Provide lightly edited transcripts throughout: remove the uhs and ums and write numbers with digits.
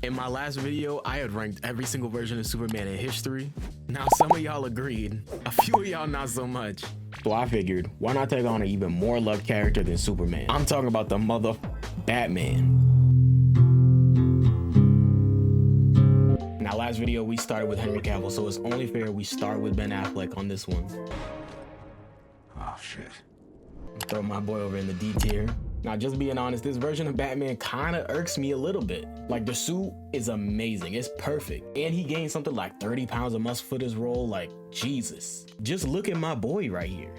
In my last video, I had ranked every single version of Superman in history. Now some of y'all agreed, a few of y'all not so much. So I figured, why not take on an even more loved character than Superman? I'm talking about the mother Batman. Now last video we started with Henry Cavill, so it's only fair we start with Ben Affleck on this one. Oh shit. Throw my boy over in the D tier. Now, just being honest, this version of Batman kind of irks me a little bit. Like, the suit is amazing. It's perfect. And he gained something like 30 pounds of muscle for this role. Like, Jesus. Just look at my boy right here.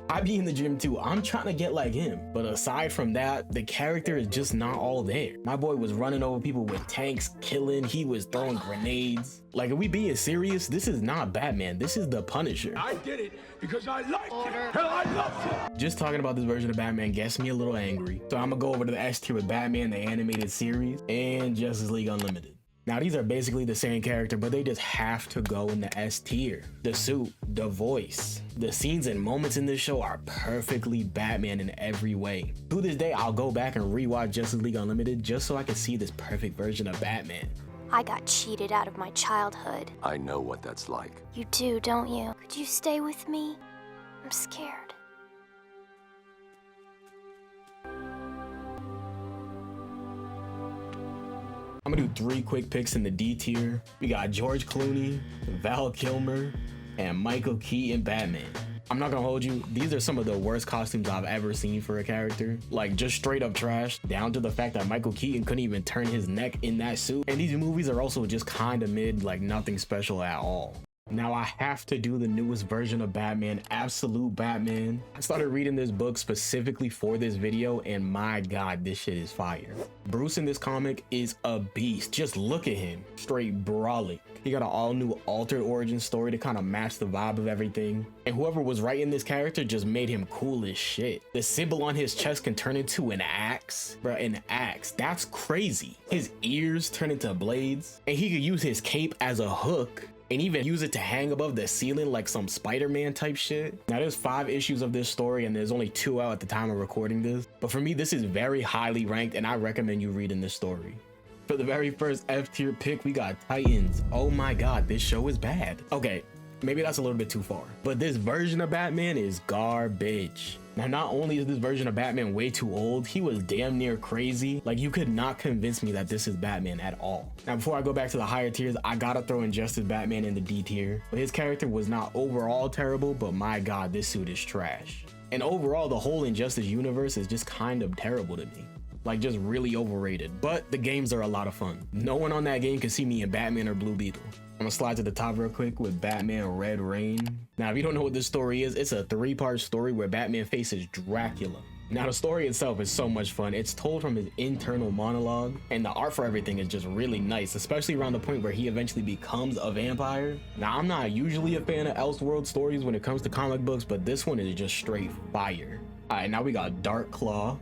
I be in the gym too. I'm trying to get like him. But aside from that, the character is just not all there. My boy was running over people with tanks, killing. He was throwing grenades. Like, if we being serious, this is not Batman. This is the Punisher. I did it because I liked it. Hell, I loved it. Just talking about this version of Batman gets me a little angry. So I'm gonna go over to the S tier with Batman, the animated series, and Justice League Unlimited. Now, these are basically the same character, but they just have to go in the S tier. The suit, the voice, the scenes and moments in this show are perfectly Batman in every way. To this day, I'll go back and rewatch Justice League Unlimited just so I can see this perfect version of Batman. I got cheated out of my childhood. I know what that's like. You do, don't you? Could you stay with me? I'm scared. I'm gonna do 3 quick picks in the D tier. We got George Clooney, Val Kilmer, and Michael Keaton Batman. I'm not gonna hold you, these are some of the worst costumes I've ever seen for a character. Like, just straight up trash, down to the fact that Michael Keaton couldn't even turn his neck in that suit. And these movies are also just kind of mid, like nothing special at all. Now I have to do the newest version of Batman, Absolute Batman. I started reading this book specifically for this video, and my God, this shit is fire. Bruce in this comic is a beast. Just look at him, straight brawling. He got an all new altered origin story to kind of match the vibe of everything. And whoever was writing this character just made him cool as shit. The symbol on his chest can turn into an axe. Bro, an axe, that's crazy. His ears turn into blades, and he could use his cape as a hook and even use it to hang above the ceiling like some Spider-Man type shit. Now, there's 5 issues of this story and there's only 2 out at the time of recording this. But for me, this is very highly ranked and I recommend you reading this story. For the very first F tier pick, we got Titans. Oh my God, this show is bad. Okay, maybe that's a little bit too far, but this version of Batman is garbage. Now, not only is this version of Batman way too old, he was damn near crazy. Like, you could not convince me that this is Batman at all. Now, before I go back to the higher tiers, I gotta throw Injustice Batman in the D tier. But his character was not overall terrible, but my God, this suit is trash. And overall, the whole Injustice universe is just kind of terrible to me. Like, just really overrated. But the games are a lot of fun. No one on that game can see me in Batman or Blue Beetle. I'm gonna slide to the top real quick with Batman Red Rain. Now, if you don't know what this story is, it's a 3-part story where Batman faces Dracula. Now, the story itself is so much fun. It's told from his internal monologue, and the art for everything is just really nice, especially around the point where he eventually becomes a vampire. Now, I'm not usually a fan of Elseworld stories when it comes to comic books, but this one is just straight fire. All right, now we got Dark Claw.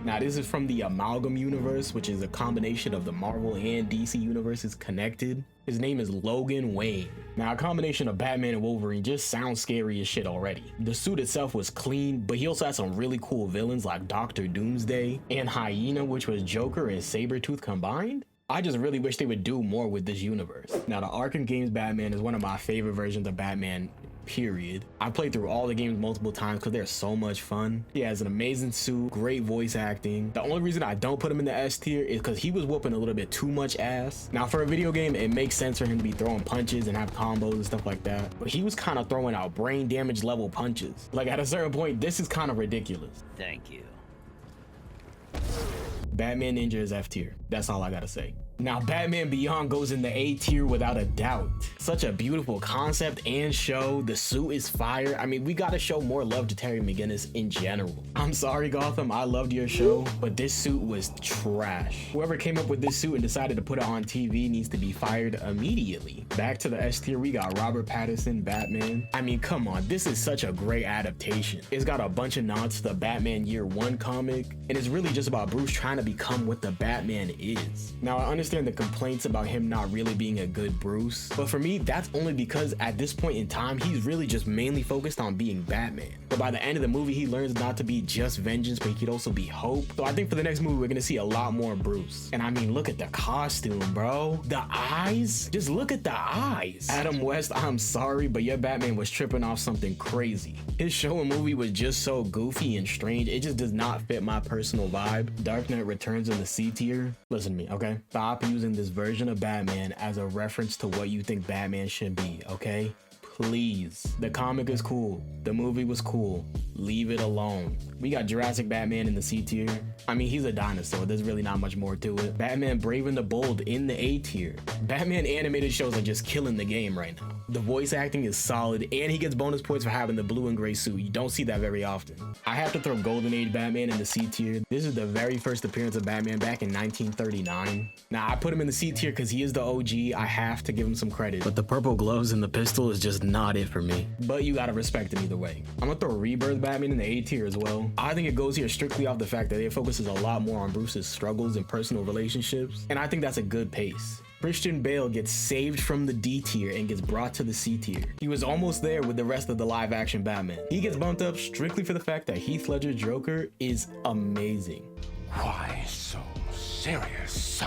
Now, this is from the Amalgam universe, which is a combination of the Marvel and DC universes connected. His name is Logan Wayne. Now, a combination of Batman and Wolverine just sounds scary as shit already. The suit itself was clean, but he also had some really cool villains like Dr. Doomsday and Hyena, which was Joker and Sabretooth combined. I just really wish they would do more with this universe. Now, the Arkham games Batman is one of my favorite versions of Batman, period. I've played through all the games multiple times because they're so much fun. He has an amazing suit, great voice acting. The only reason I don't put him in the S tier is because he was whooping a little bit too much ass. Now, for a video game, it makes sense for him to be throwing punches and have combos and stuff like that, but he was kind of throwing out brain damage level punches. Like, at a certain point, this is kind of ridiculous. Thank you. Batman Ninja is F tier. That's all I gotta say. Now, Batman Beyond goes in the A tier without a doubt. Such a beautiful concept and show. The suit is fire. I mean, we gotta show more love to Terry McGinnis in general. I'm sorry, Gotham, I loved your show, but this suit was trash. Whoever came up with this suit and decided to put it on TV needs to be fired immediately. Back to the S tier, we got Robert Pattinson, Batman. I mean, come on, this is such a great adaptation. It's got a bunch of nods to the Batman Year One comic, and it's really just about Bruce trying to become what the Batman is. Now, I understand understand the complaints about him not really being a good Bruce, but for me, that's only because at this point in time, he's really just mainly focused on being Batman. But by the end of the movie, he learns not to be just vengeance, but he could also be hope. So I think for the next movie, we're gonna see a lot more Bruce. And I mean, look at the costume, bro. The eyes, just look at the eyes. Adam West, I'm sorry, but your Batman was tripping off something crazy. His show and movie was just so goofy and strange. It just does not fit my personal vibe. Dark Knight Returns in the C tier. Listen to me, okay? Stop using this version of Batman as a reference to what you think Batman should be, okay? Please. The comic is cool. The movie was cool. Leave it alone. We got Jurassic Batman in the C tier. I mean, he's a dinosaur. There's really not much more to it. Batman Brave and the Bold in the A tier. Batman animated shows are just killing the game right now. The voice acting is solid, and he gets bonus points for having the blue and gray suit. You don't see that very often. I have to throw Golden Age Batman in the C tier. This is the very first appearance of Batman back in 1939. Now, I put him in the C tier because he is the OG. I have to give him some credit. But the purple gloves and the pistol is just not it for me. But you gotta respect him either way. I'm gonna throw Rebirth Batman in the A tier as well. I think it goes here strictly off the fact that it focuses a lot more on Bruce's struggles and personal relationships, and I think that's a good pace. Christian Bale gets saved from the D tier and gets brought to the C tier. He was almost there with the rest of the live action Batman. He gets bumped up strictly for the fact that Heath Ledger's Joker is amazing. Why so serious?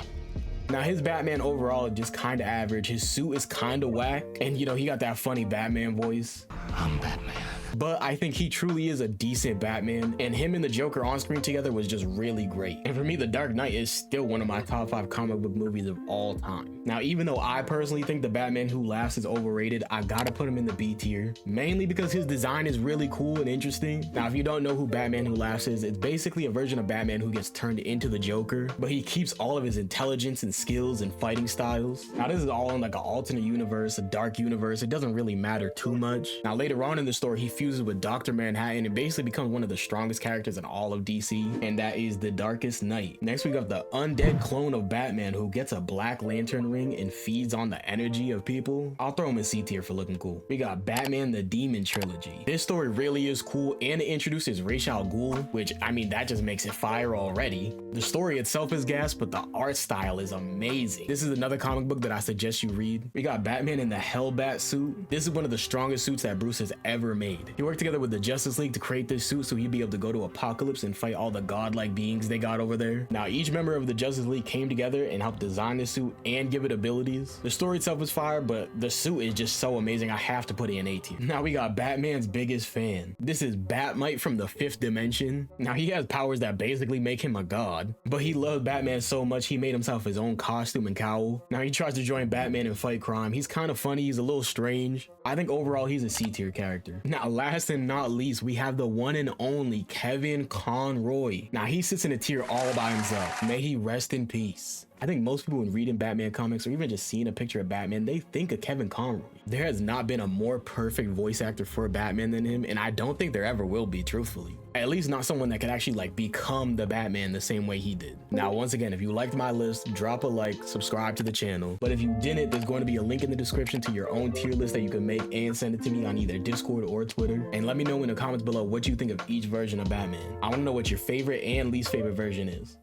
Now, his Batman overall is just kind of average. His suit is kind of whack, and you know, he got that funny Batman voice. I'm Batman. But I think he truly is a decent Batman, and him and the Joker on screen together was just really great. And for me, The Dark Knight is still one of my top 5 comic book movies of all time. Now, even though I personally think the Batman Who Laughs is overrated, I gotta put him in the B tier, mainly because his design is really cool and interesting. Now, if you don't know who Batman Who Laughs is, it's basically a version of Batman who gets turned into the Joker, but he keeps all of his intelligence and skills and fighting styles. Now, this is all in like an alternate universe, a dark universe. It doesn't really matter too much. Now, later on in the story, he fuses with Dr. Manhattan and basically becomes one of the strongest characters in all of DC, and that is the Darkest Knight. Next, we got the undead clone of Batman who gets a Black Lantern ring and feeds on the energy of people. I'll throw him in C tier for looking cool. We got Batman the Demon Trilogy. This story really is cool, and it introduces Ra's al Ghul, which, I mean, that just makes it fire already. The story itself is gas, but the art style is amazing. This is another comic book that I suggest you read. We got Batman in the Hellbat suit. This is one of the strongest suits that Bruce has ever made. He worked together with the Justice League to create this suit so he'd be able to go to Apocalypse and fight all the godlike beings they got over there. Now, each member of the Justice League came together and helped design this suit and give it abilities. The story itself is fire, but the suit is just so amazing, I have to put it in A tier. Now we got Batman's biggest fan. This is Batmite from the 5th dimension. Now, he has powers that basically make him a god, but he loved Batman so much he made himself his own costume and cowl. Now, he tries to join Batman and fight crime. He's kind of funny, he's a little strange. I think overall he's a C tier character. Now, last and not least, we have the one and only Kevin Conroy. Now, he sits in a tier all by himself. May he rest in peace. I think most people when reading Batman comics or even just seeing a picture of Batman, they think of Kevin Conroy. There has not been a more perfect voice actor for Batman than him, and I don't think there ever will be, truthfully. At least not someone that could actually like become the Batman the same way he did. Now, once again, if you liked my list, drop a like, subscribe to the channel. But if you didn't, there's going to be a link in the description to your own tier list that you can make and send it to me on either Discord or Twitter. And let me know in the comments below what you think of each version of Batman. I want to know what your favorite and least favorite version is.